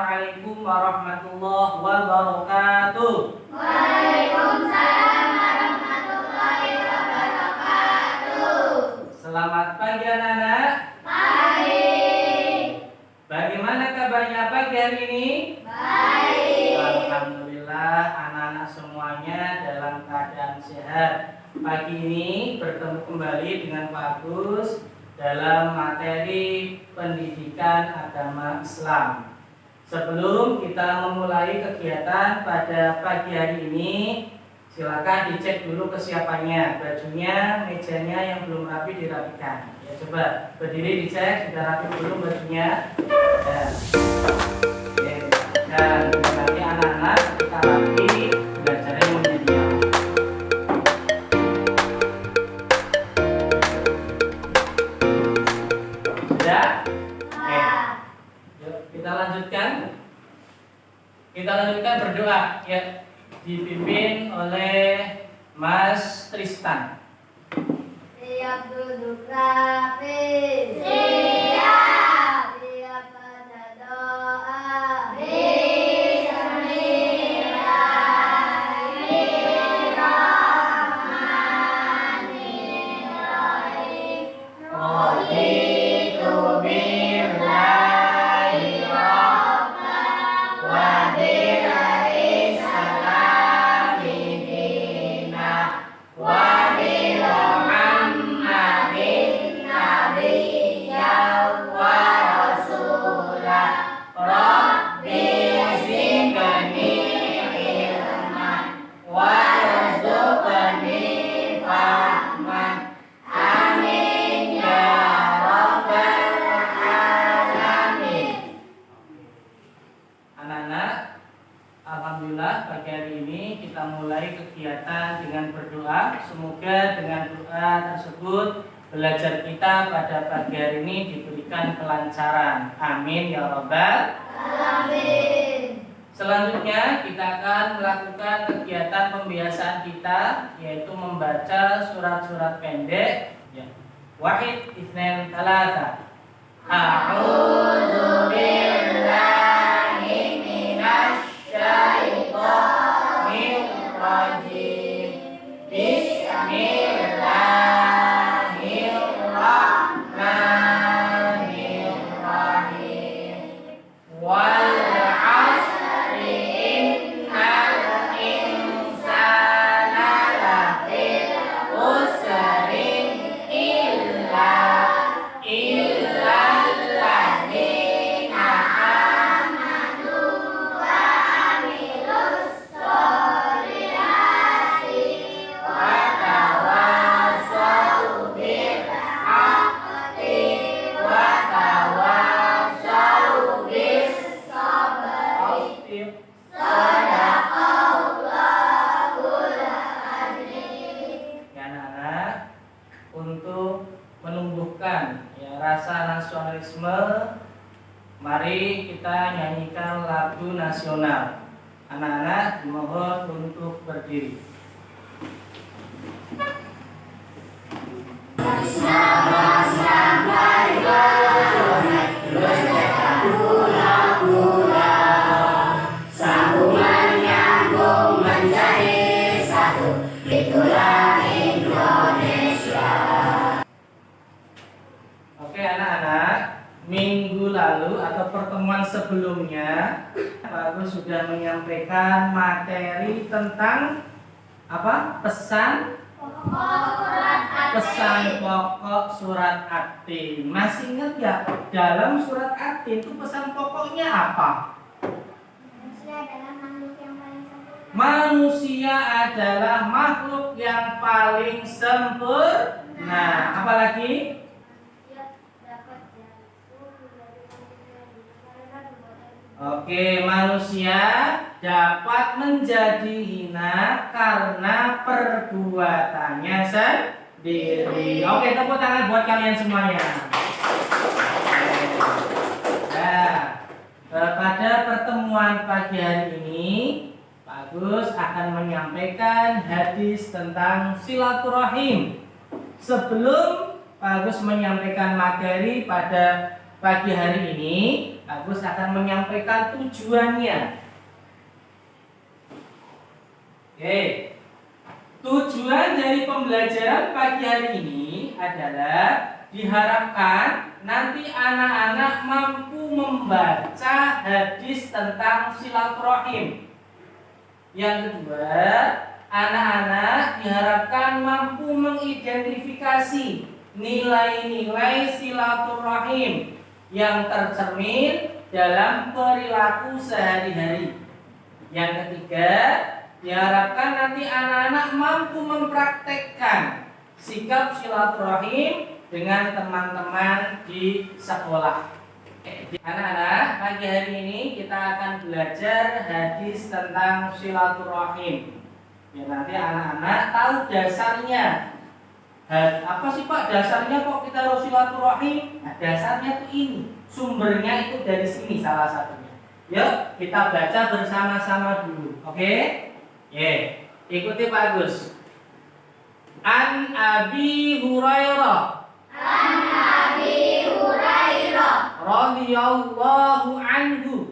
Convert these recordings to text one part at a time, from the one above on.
Assalamualaikum warahmatullahi wabarakatuh. Waalaikumsalam warahmatullahi wabarakatuh. Selamat pagi anak-anak. Pagi. Bagaimana kabarnya pagi hari ini? Baik. Alhamdulillah anak-anak semuanya dalam keadaan sehat. Pagi ini bertemu kembali dengan Pak Agus dalam materi pendidikan agama Islam. Sebelum kita memulai kegiatan pada pagi hari ini, silakan dicek dulu kesiapannya, bajunya, mejanya yang belum rapi dirapikan. Ya, coba berdiri dicek, sudah rapi belum bajunya? Ya. Oke, dan nanti anak-anak kita rapi, belajarnya menjadi yang sudah? Oke. Yuk, kita lanjutkan. Kita lanjutkan berdoa ya, dipimpin oleh Mas Tristan. Siap duduk rapi. Siap. Siap baca doa. Bismillahirrahmanirrahim. Raditu billahi rabban wa bihi salami dina wa bi Muhammadin nabiyyan wa rasulah. Rabbi zidni ilman warzuqni fahman. Amin ya rabbal alamin. Anak-anak, alhamdulillah pagi hari ini kita mulai kegiatan dengan berdoa. Semoga dengan doa tersebut belajar kita pada pagi hari ini diberikan kelancaran. Amin ya rabbal. Amin. Selanjutnya kita akan melakukan kegiatan pembiasaan kita, yaitu membaca surat-surat pendek ya. Wahid, Itsnain, Tsalatsa. A'udzu billahi minasy syaithanir rajim. Bismillahirrahmanirrahim. Wal 'asri innal insana lafi khusrin illalladzina amanu Wa amilus solihati wa tawassaw bil haqqi wa tawassaw bis sabri. Sadaqallahul azim. Ya anak-anak, untuk menumbuhkan ya rasa nasionalisme, mari kita nyanyikan lagu nasional. Anak-anak dimohon untuk berdiri. Sambungan nyambung menjadi satu. Itulah Indonesia. Oke anak-anak, minggu lalu atau pertemuan sebelumnya Pak Agus sudah menyampaikan materi tentang apa? Pesan pokok surat At-Tin. Masih ingat ya, dalam surat At-Tin itu pesan pokoknya apa? Manusia adalah makhluk yang paling sempurna. Apalagi? Oke, manusia dapat menjadi hina karena perbuatannya sendiri. Oke, tepuk tangan buat kalian semuanya. Nah, pada pertemuan pagi hari ini, Pak Agus akan menyampaikan hadis tentang silaturahim. Sebelum Pak Agus menyampaikan materi pada pagi hari ini, Agus akan menyampaikan tujuannya. Oke. Tujuan dari pembelajaran pagi hari ini adalah diharapkan nanti anak-anak mampu membaca hadis tentang silaturahim. Yang kedua, anak-anak diharapkan mampu mengidentifikasi nilai-nilai silaturahim yang tercermin dalam perilaku sehari-hari. Yang ketiga, diharapkan nanti anak-anak mampu mempraktekkan sikap silaturahim dengan teman-teman di sekolah. Anak-anak, pagi hari ini kita akan belajar hadis tentang silaturahim. Ya, nanti anak-anak tahu dasarnya. Apa sih Pak dasarnya kok kita harus silaturahim? Nah, dasarnya tuh ini. Sumbernya itu dari sini salah satunya. Yuk, kita baca bersama-sama dulu. Oke? Ikuti Pak Agus. An Abi Hurairah radhiyallahu anhu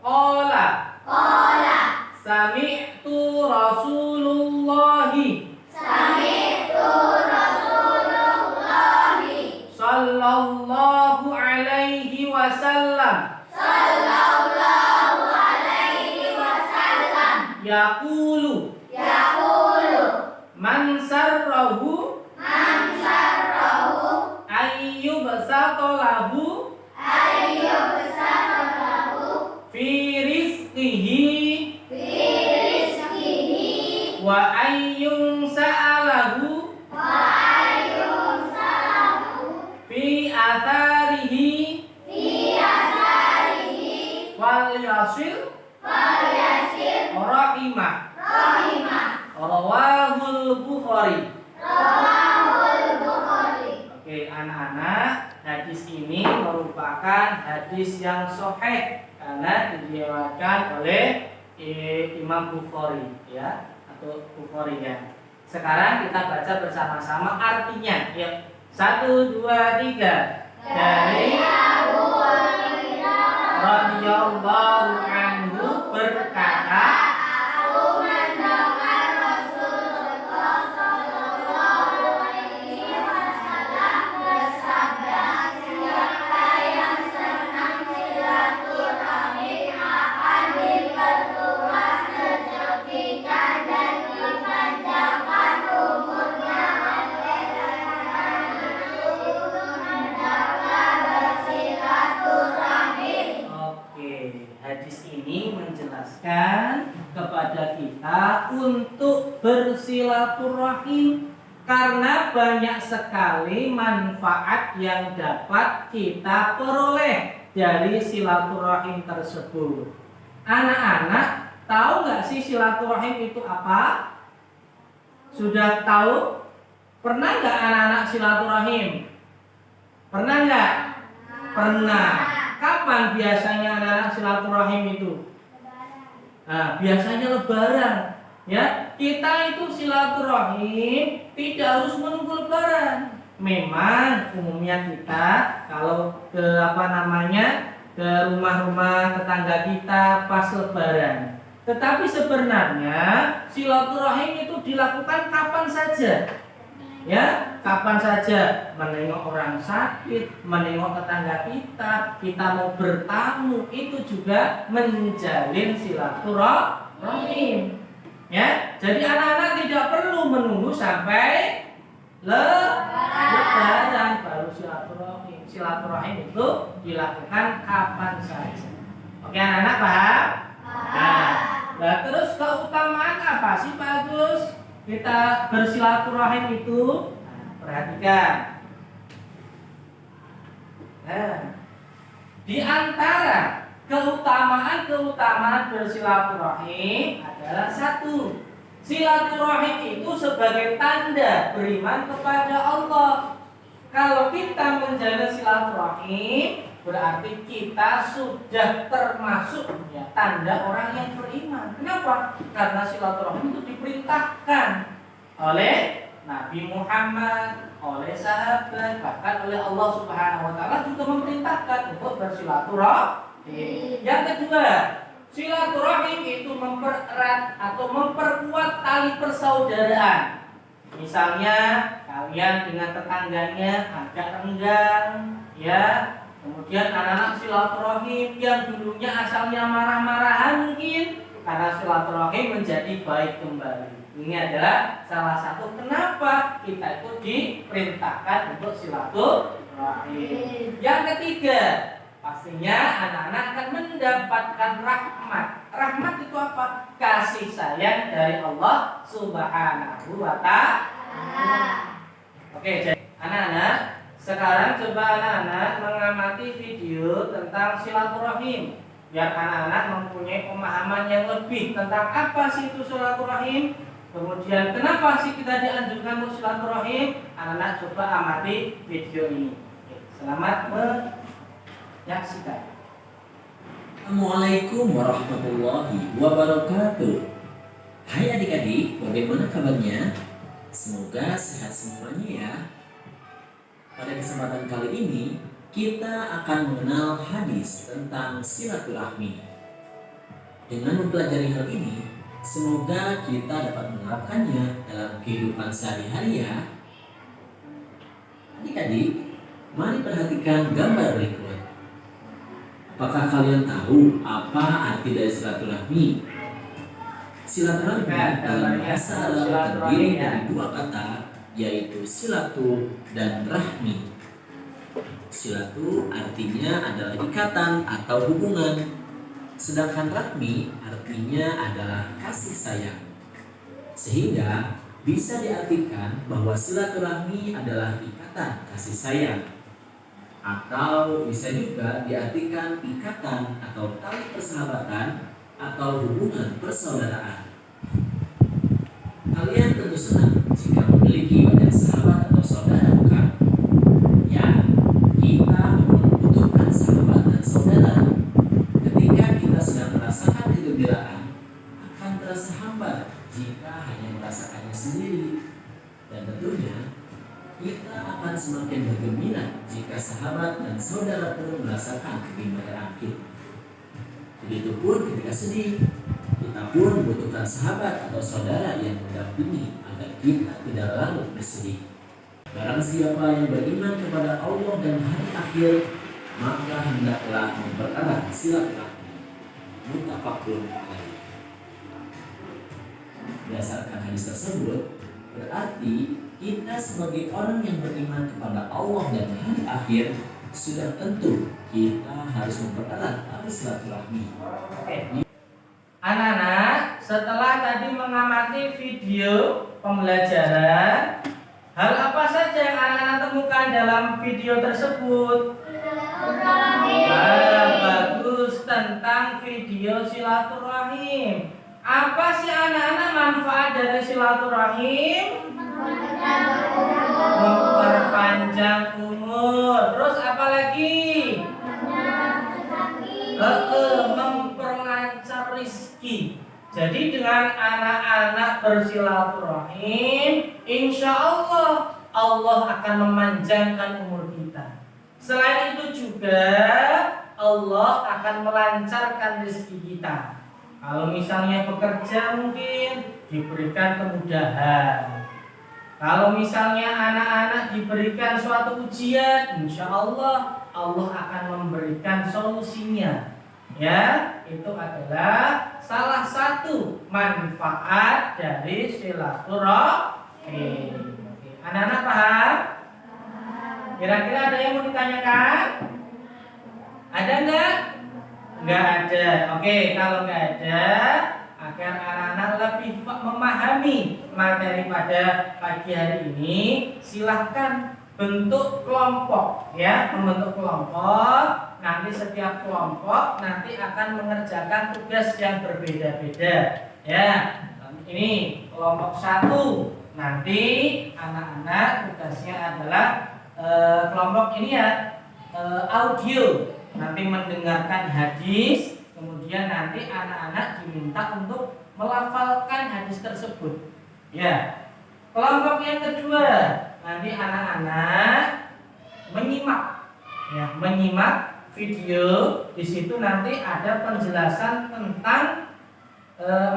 qala sami'tu Rasulullahi sallallahu alaihi wasallam yaqulu man sarrahu ayyubsata lahu fi rizqihi wa ayyun sa'alahu fi atharihi wal yasil rahimah rawahul Bukhari. Oke, anak-anak, hadis ini merupakan hadis yang sahih karena diriwayatkan oleh Imam Bukhari ya, atau Bukhari ya. Sekarang kita baca bersama-sama artinya. Yuk. 1, 2, 3. Dari Abu Hurairah radhiyallahu anhu berkata, kepada kita untuk bersilaturahim karena banyak sekali manfaat yang dapat kita peroleh dari silaturahim tersebut. Anak-anak tahu nggak sih silaturahim itu apa? Sudah tahu? Pernah nggak anak-anak silaturahim? Pernah nggak? Pernah. Kapan biasanya anak-anak silaturahim itu? Nah, biasanya lebaran, ya. Kita itu silaturahim tidak harus menunggu lebaran. Memang umumnya kita kalau ke ke rumah-rumah tetangga kita pas lebaran. Tetapi sebenarnya silaturahim itu dilakukan kapan saja. Ya, kapan saja, menengok orang sakit, menengok tetangga kita mau bertamu, itu juga menjalin silaturahim. Ya, jadi anak-anak tidak perlu menunggu sampai lebaran baru silaturahim. Silaturahim itu dilakukan kapan saja. Oke, anak-anak paham? Nah, terus keutamaan apa sih Pak Agus? Kita bersilaturahim itu, perhatikan. Nah, di antara keutamaan bersilaturahim adalah 1. Silaturahim itu sebagai tanda beriman kepada Allah. Kalau kita menjalin silaturahim, berarti kita sudah termasuk ya, tanda orang yang beriman. Kenapa? Karena silaturahim itu diperintahkan oleh Nabi Muhammad oleh sahabat, bahkan oleh Allah Subhanahu wa taala juga memerintahkan untuk bersilaturahim. Yang kedua, silaturahim itu mempererat atau memperkuat tali persaudaraan. Misalnya kalian dengan tetangganya agak renggang, ya. Kemudian anak-anak silaturahim yang dulunya asalnya marah-marahan mungkin karena silaturahim menjadi baik kembali. Ini adalah salah satu kenapa kita itu diperintahkan untuk silaturahim. Yang ketiga, pastinya anak-anak akan mendapatkan rahmat. Rahmat itu apa? Kasih sayang dari Allah Subhanahu wa taala. Oke, jadi anak-anak, sekarang coba anak-anak mengamati video tentang silaturahim biar anak-anak mempunyai pemahaman yang lebih tentang apa sih itu silaturahim. Kemudian kenapa sih kita dianjurkan untuk silaturahim? Anak-anak coba amati video ini. Oke, selamat menyaksikan. Assalamualaikum warahmatullahi wabarakatuh. Hai adik-adik, bagaimana kabarnya? Semoga sehat semuanya ya. Pada kesempatan kali ini kita akan mengenal hadis tentang silaturahmi. Dengan mempelajari hal ini, semoga kita dapat menerapkannya dalam kehidupan sehari-hari ya. Adik-adik, mari perhatikan gambar berikut. Apakah kalian tahu apa arti dari silaturahmi? Silaturahmi dalam bahasa Arab terdiri dari dua kata, yaitu silatu dan rahmi. Silatu artinya adalah ikatan atau hubungan, sedangkan rahmi artinya adalah kasih sayang. Sehingga bisa diartikan bahwa silaturahmi adalah ikatan kasih sayang, atau bisa juga diartikan ikatan atau tali persahabatan atau hubungan persaudaraan. Kalian tentu senang jika memiliki banyak sahabat atau saudara, bukan? Ya, kita membutuhkan sahabat dan saudara. Ketika kita sedang merasakan kegembiraan, akan terasa hambar jika hanya merasakannya sendiri. Dan tentunya kita akan semakin bergembira jika sahabat dan saudara pun merasakan kegembiraan kita. Begitupun ketika sedih, kita pun membutuhkan sahabat atau saudara yang mendampingi agar kita tidak larut bersedih. Barang siapa yang beriman kepada Allah dan hari akhir, maka hendaklah mempererat silaturahmi. Muttafaqun alaih. Berdasarkan hadis tersebut, berarti kita sebagai orang yang beriman kepada Allah dan hari akhir sudah tentu kita harus mempererat tali silaturahmi. Oke. Anak-anak, setelah tadi mengamati video pembelajaran, hal apa saja yang anak-anak temukan dalam video tersebut? Bagus, tentang video silaturahim. Apa sih anak-anak manfaat dari silaturahim? Memperpanjang umur. Terus apa lagi? Memperlancar rizki. Jadi dengan anak-anak bersilaturahim, insya Allah Allah akan memanjangkan umur kita. Selain itu juga Allah akan melancarkan rezeki kita. Kalau misalnya bekerja mungkin diberikan kemudahan. Kalau misalnya anak-anak diberikan suatu ujian, insya Allah Allah akan memberikan solusinya. Ya, itu adalah salah satu manfaat dari silaturahim. Anak-anak paham? Kira-kira ada yang mau ditanyakan? Ada enggak? Enggak ada. Oke, kalau enggak ada, agar anak-anak lebih memahami materi pada pagi hari ini, silahkan bentuk kelompok, ya, membentuk kelompok. Nanti setiap kelompok nanti akan mengerjakan tugas yang berbeda-beda, ya. Ini kelompok 1, nanti anak-anak tugasnya adalah kelompok ini ya, audio, nanti mendengarkan hadis. Kemudian nanti anak-anak diminta untuk melafalkan hadis tersebut. Ya. Kelompok yang kedua, nanti anak-anak menyimak video. Di situ nanti ada penjelasan tentang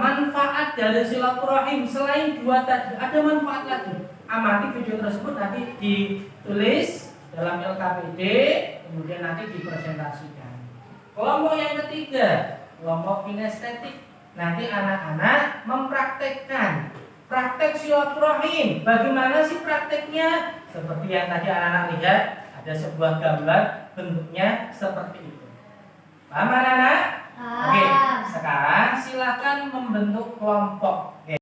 manfaat dari silaturahim. Selain dua tadi, ada manfaat lagi. Amati video tersebut, nanti ditulis dalam LKPD, kemudian nanti dipresentasikan. Kelompok yang ketiga, kelompok kinestetik. Nanti anak-anak mempraktekkan praktek silaturahim. Bagaimana sih prakteknya? Seperti yang tadi anak-anak lihat, ada sebuah gambar, bentuknya seperti itu. Paham anak-anak? Oke, sekarang silakan membentuk kelompok. Oke.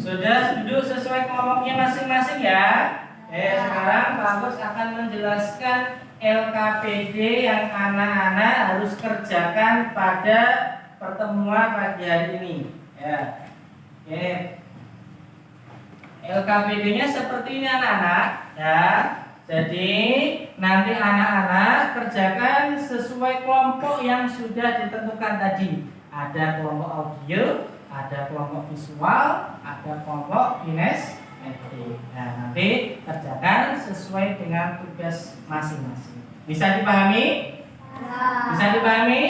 Sudah duduk sesuai kelompoknya masing-masing ya. Sekarang Pak Agus akan menjelaskan LKPD yang anak-anak harus kerjakan pada pertemuan pagi hari ini. Ya. LKPD-nya seperti ini anak-anak. Ya. Jadi nanti anak-anak kerjakan sesuai kelompok yang sudah ditentukan tadi. Ada kelompok audio, ada kelompok visual, ada kelompok kinestetik. Nah, nanti kerjakan sesuai dengan tugas masing-masing. Bisa dipahami? Bisa dipahami?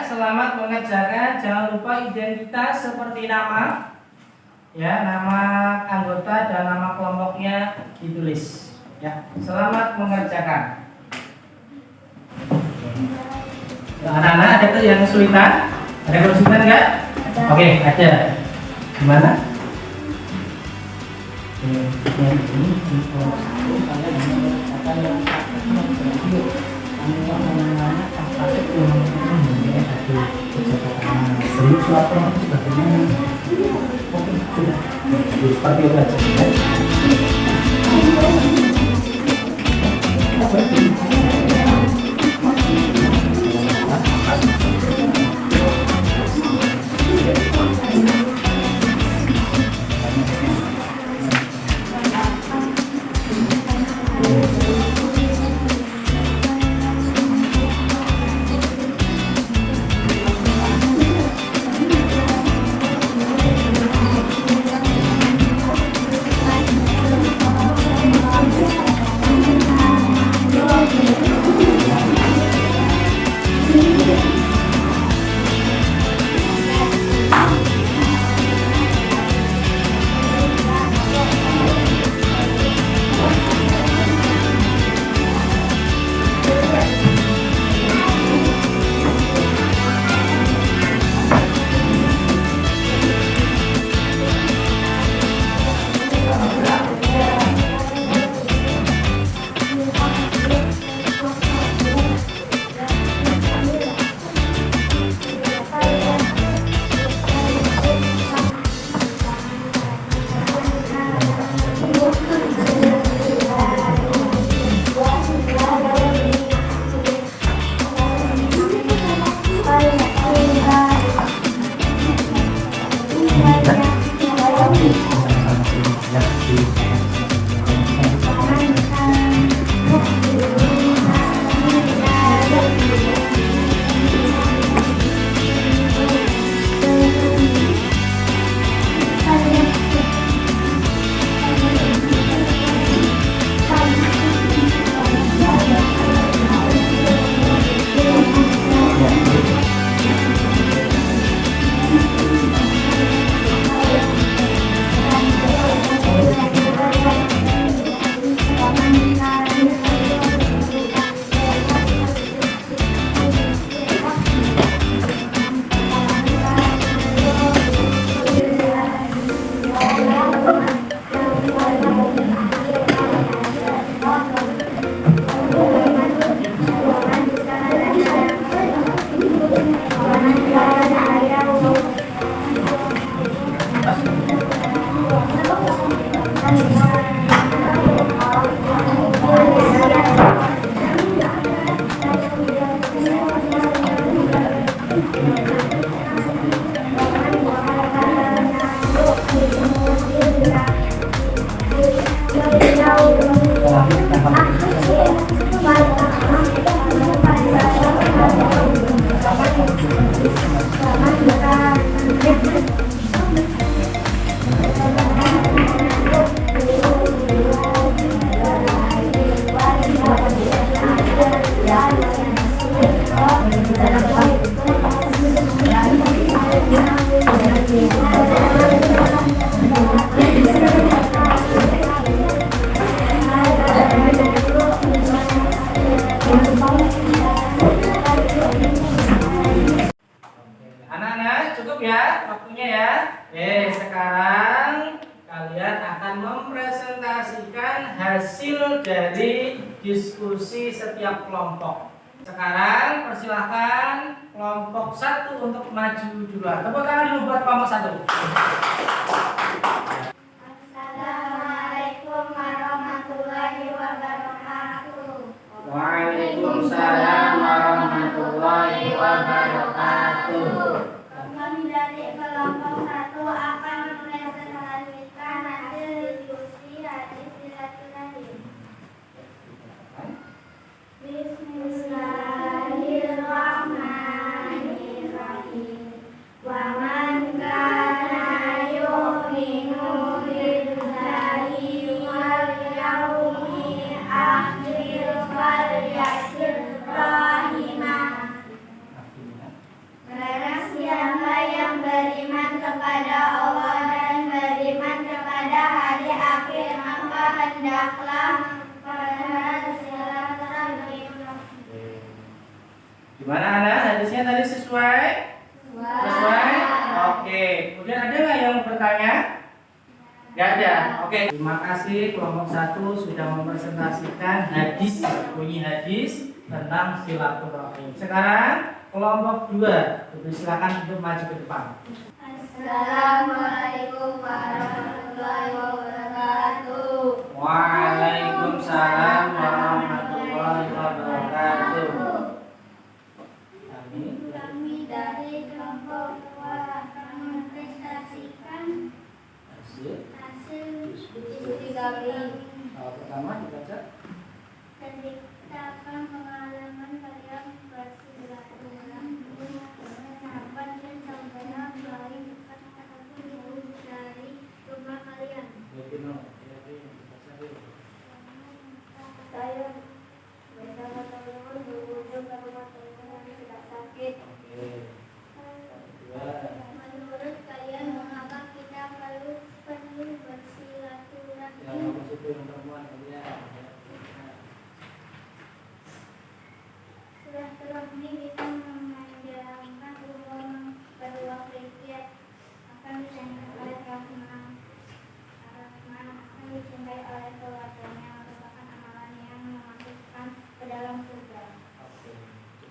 Selamat mengerjakan. Jangan lupa identitas seperti nama, ya, nama anggota dan nama kelompoknya ditulis. Ya, selamat mengerjakan. Anak-anak ada tuh yang kesulitan? Ada kesulitan enggak? Oke, ada. Gimana? Ini kelompok satu kalian mengerjakan yang serius lapor bagaimana? Oke, sudah. Seperti itu aja. cukup ya waktunya ya. Sekarang kalian akan mempresentasikan hasil dari diskusi setiap kelompok. Sekarang persilahkan kelompok 1 untuk maju duluan. Tepuk tangan dulu buat kelompok 1. Assalamualaikum warahmatullahi wabarakatuh. Waalaikumsalam warahmatullahi wabarakatuh. Kami dari kelompok 1 akan mempresentasikan hasil diskusi hadis silaturahim. Bismillahirrahmanirrahim. Wa man kana yu'minu billahi wal yaumil akhir falyasir rahimah. Barang siapa yang beriman kepada Allah dan beriman kepada hari akhir, maka hendaklah bersilaturahim. Gimana anak? Hadisnya tadi sesuai? Sesuai? Oke. Kemudian ada nggak yang mau bertanya? Nggak ada. Oke. Terima kasih kelompok 1 sudah mempresentasikan hadis, bunyi hadis tentang silaturahim. Sekarang kelompok 2, silakan untuk maju ke depan. Assalamualaikum warahmatullahi wabarakatuh. Waalaikumsalam warahmatullahi wabarakatuh. Kami dari kelompok 2 akan mempresentasikan hasil diskusi kami. Pertama dibaca. Menceritakan pengalaman kalian bersilaturahmi dengan sahabat dan saudara baik dekat ataupun jauh dari rumah kalian. Saya bersama teman-teman berkunjung ke rumah teman yang sedang sakit. Menurut kalian mengapa kita perlu bersilaturahmi? Silaturahmi bisa memenjarakan hubungan kedua pihak, akan dicintai oleh Rahman akan dicintai oleh keluarganya, merupakan amalan yang memasukkan ke dalam surga.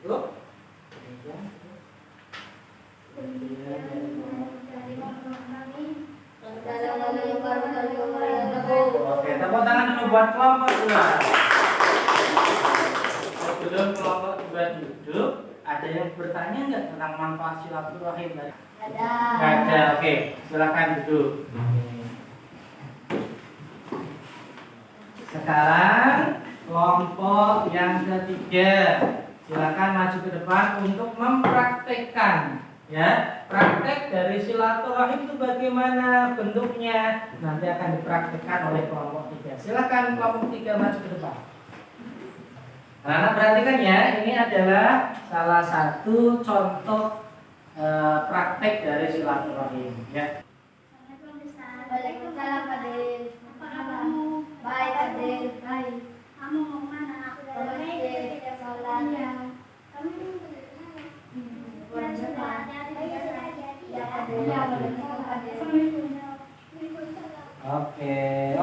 Cukup? Dari kami, Assalamualaikum warahmatullahi wabarakatuh. Oke, tepuk tangan dulu buat kelompok 2. Sebelum kelompok 2 duduk, ada yang bertanya nggak tentang manfaat silaturahim tadi? Ada. Nggak ada. Oke, silakan duduk. Sekarang kelompok yang ketiga, silakan maju ke depan untuk mempraktekkan. Ya, praktek dari silaturahim itu bagaimana bentuknya nanti akan dipraktekkan oleh kelompok 3. Silakan kelompok 3 maju ke depan. Anak-anak perhatikan ya, ini adalah salah satu contoh praktek dari silaturahim. Ya. Waalaikumsalam, Adil. Apa kabarmu? Baik, Adil. Baik. Kamu mau kemana? Ke masjid. Sholat. Kamu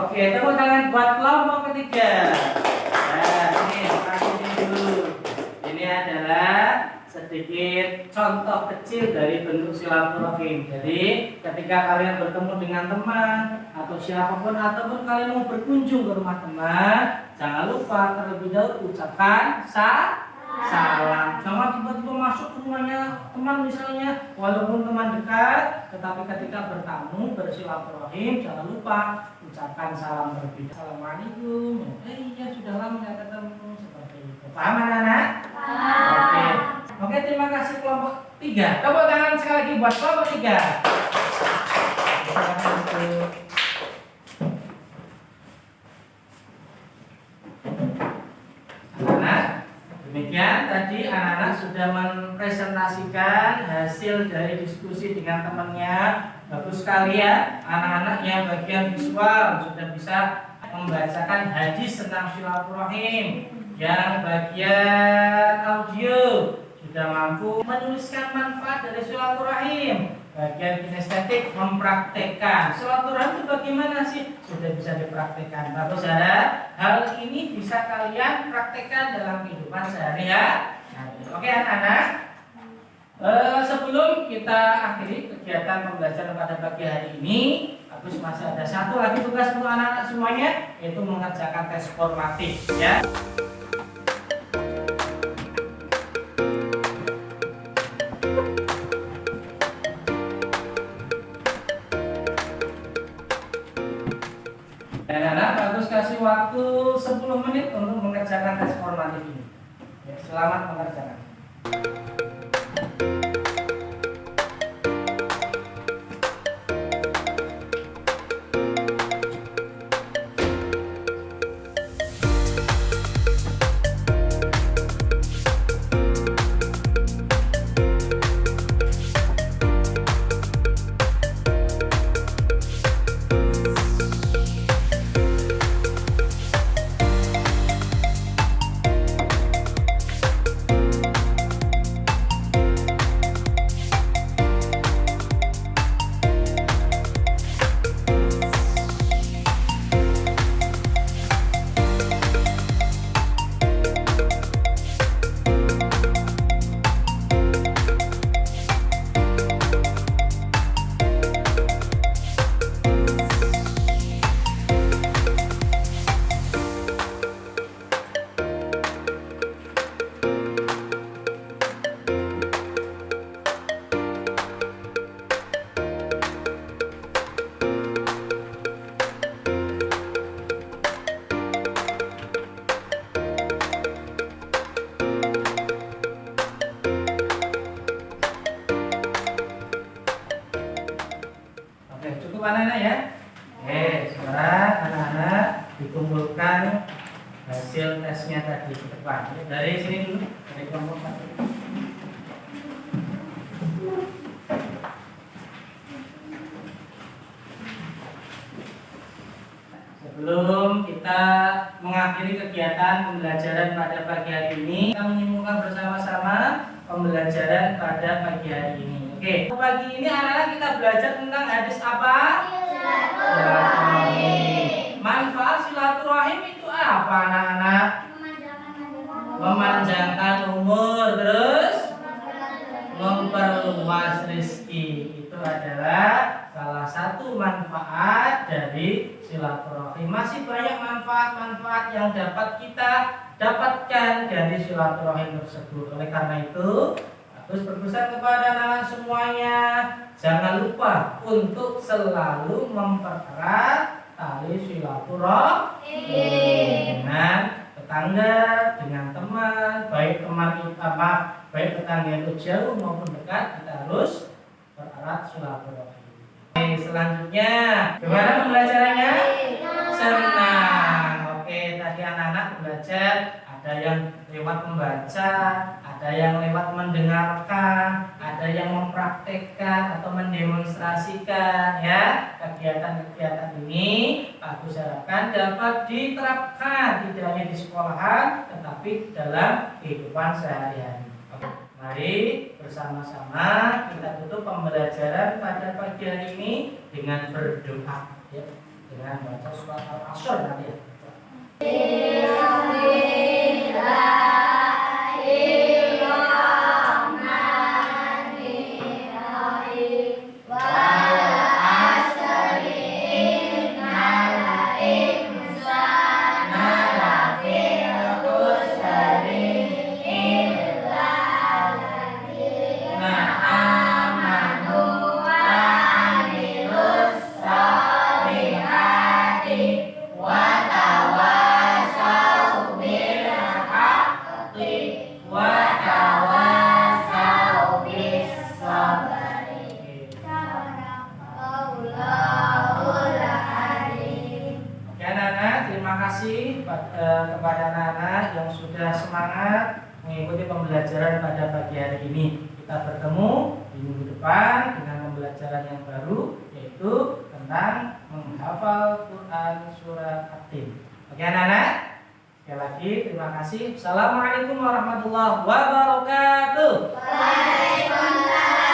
Oke, tepuk tangan buat kelompok ketiga. Nah, ini kasih dulu. Ini adalah sedikit contoh kecil dari bentuk silaturahim. Jadi, ketika kalian bertemu dengan teman atau siapapun ataupun kalian mau berkunjung ke rumah teman, jangan lupa terlebih dahulu ucapkan salam. Jangan tiba-tiba masuk ke rumahnya teman misalnya, walaupun teman dekat, tetapi ketika bertamu bersilaturahim jangan lupa ucapkan salam terlebih dahulu. Assalamualaikum. Iya sudah lama nggak ketemu, seperti itu. Paham anak-anak? Oke, terima kasih kelompok 3. Tepuk tangan sekali lagi buat kelompok 3. Silakan duduk. Anak-anak, demikian tadi anak-anak sudah mempresentasikan hasil dari diskusi dengan temannya. Bagus sekali ya, anak-anak yang bagian visual sudah bisa membacakan hadis tentang silaturahim. Yang bagian audio sudah mampu menuliskan manfaat dari silaturahim. Bagian kinestetik mempraktekkan. Silaturahim itu bagaimana sih? Sudah bisa dipraktekkan. Bagus ya. Hal ini bisa kalian praktekkan dalam kehidupan sehari-hari. Oke anak-anak. Sebelum kita akhiri kegiatan pembelajaran pada pagi hari ini, Agus masih ada satu lagi tugas untuk anak-anak semuanya, yaitu mengerjakan tes formatif ya. Dan anak Agus kasih waktu 10 menit untuk mengerjakan tes formatif ini. Ya, selamat mengerjakan. Cukup anak-anak ya. Sekarang anak-anak dikumpulkan hasil tesnya tadi ke depan. Dari sini dulu, dari kelompok 1. Sebelum kita mengakhiri kegiatan pembelajaran pada pagi hari ini, kita menyimpulkan bersama-sama pembelajaran pada pagi hari ini. Oke, pagi ini anak-anak kita belajar tentang hadis apa? Silaturahim. Manfaat silaturahim itu apa anak-anak? Memanjangkan umur, terus memperluas rezeki. Itu adalah salah satu manfaat dari silaturahim. Masih banyak manfaat-manfaat yang dapat kita dapatkan dari silaturahim tersebut. Oleh karena itu, terus berpesan kepada anak-anak semuanya, jangan lupa untuk selalu mempererat tali silaturahim dengan tetangga, dengan teman, baik teman kita, baik tetangga itu jauh maupun dekat, kita harus pererat silaturahim. Oke, selanjutnya, gimana pembelajarannya? Senang. Oke, tadi anak-anak belajar, ada yang lewat membaca, ada yang lewat mendengarkan, ada yang mempraktekkan atau mendemonstrasikan ya. Kegiatan-kegiatan ini aku harapkan dapat diterapkan tidak hanya di sekolahan tetapi dalam kehidupan sehari-hari. Oke, mari bersama-sama kita tutup pembelajaran pada pagi hari ini dengan berdoa ya, dengan baca surat Al-Asr nanti ya. Kepada anak-anak yang sudah semangat mengikuti pembelajaran pada pagi hari ini. Kita bertemu di minggu depan dengan pembelajaran yang baru, yaitu tentang menghafal Quran surat At-Tin. Oke anak-anak? Sekali lagi terima kasih. Assalamualaikum warahmatullahi wabarakatuh. Waalaikumsalam.